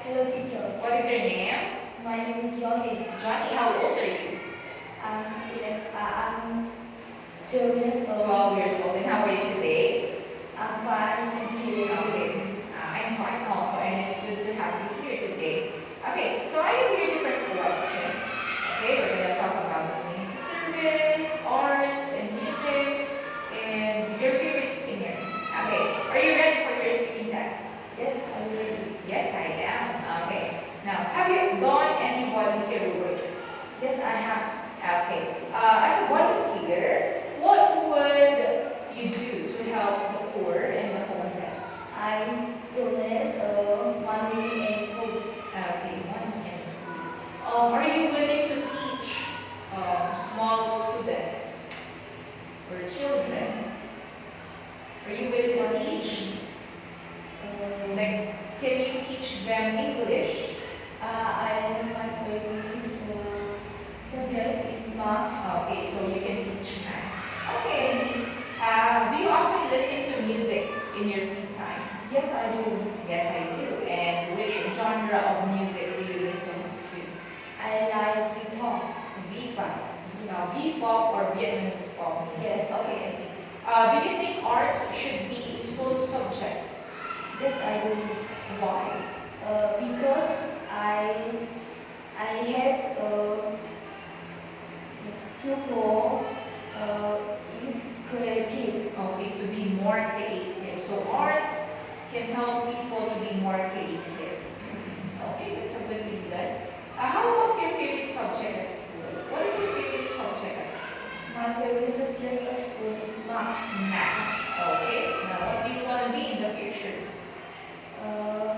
Hello, teacher. What is your name? My name is Johnny. Johnny, how old are you? I'm 12 years old. 12 years old. And how are you today? I'm fine, thank you. Okay. I'm fine also, and it's good to have you here today. Okay, so I have here different questions. Okay, we're going to talk about community service, arts, and music, and your favorite singer. Okay, are you ready for your speaking test? Yes, I'm ready. Yes, I am. Okay. Now, have you done any volunteer work? Yes, I have. Okay. As a volunteer, what would you do to help the poor and the homeless? I donate 1 million in food. Okay, money and food. Are you willing to teach small students or children? Are you willing to teach? Like, can you teach them English? My favorite subject is math. Okay, so you can teach math. Okay, I see. Do you often listen to music in your free time? Yes, I do. Yes, I do. And which genre of music do you listen to? I like hip hop. V-pop. V-pop or Vietnamese pop music? Yes. Okay, I see. Do you think arts should be a school subject? Yes, I do. Why? Because I have pupil is creative. Okay, to be more creative. So arts can help people to be more creative. Okay, that's a good reason. How about your favorite subject at school? What is your favorite subject at school? My favorite subject at school is math. Math. Okay. Now, what do you want to be in the future? Uh,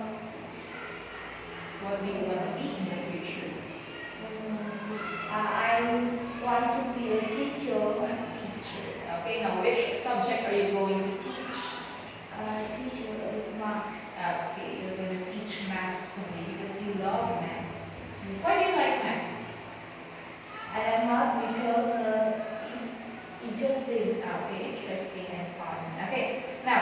What do you want to be in the future? I want to be a teacher. A teacher. Okay. Now, which subject are you going to teach? Teacher is math. Okay, you're going to teach math to me because you love math. Why do you like math? I like math because it's interesting. Okay, interesting and fun. Okay, now,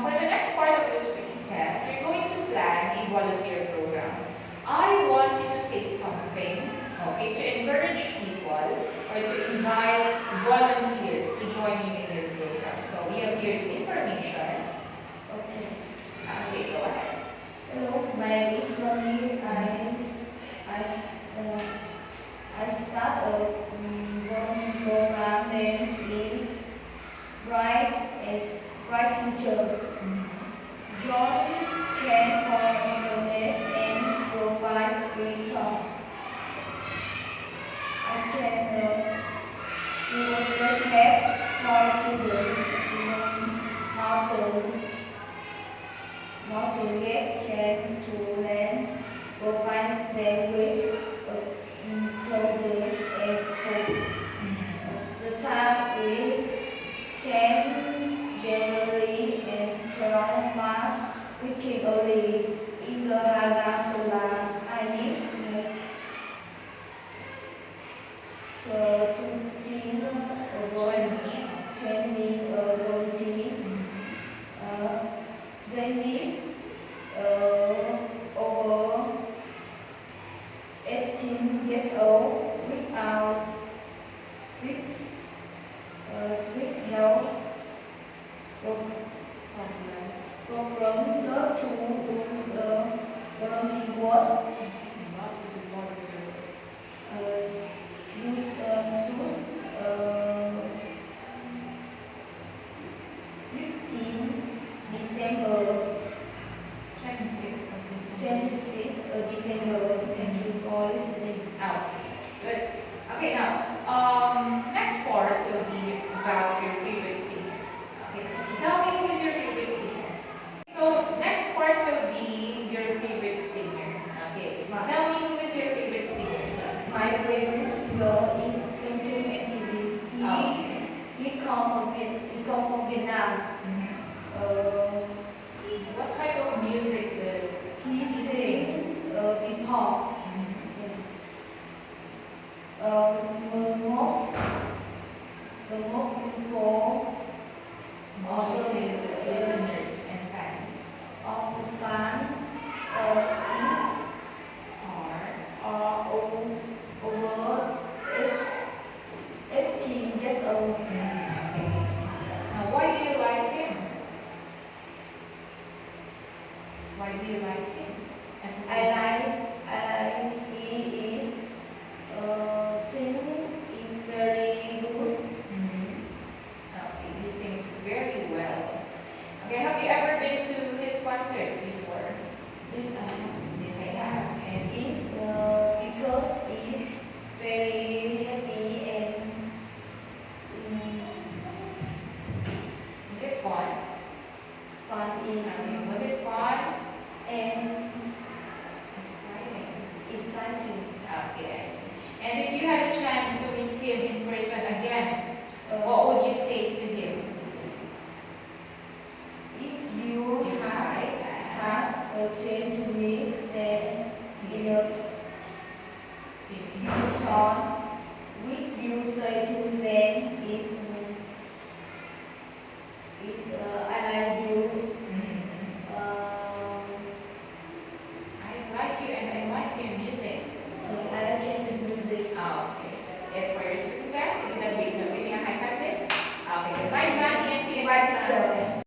for the next part of this speaking test, you're going to plan a volunteer program. I want you to say something, okay, to encourage people or to invite volunteers to join you in your program. So we have here the information. Okay. Okay, go ahead. Hello, my name is Molly. I start a volunteer program named is Bright Future. John can donate and provide free talk. I can like him? As a I singer? like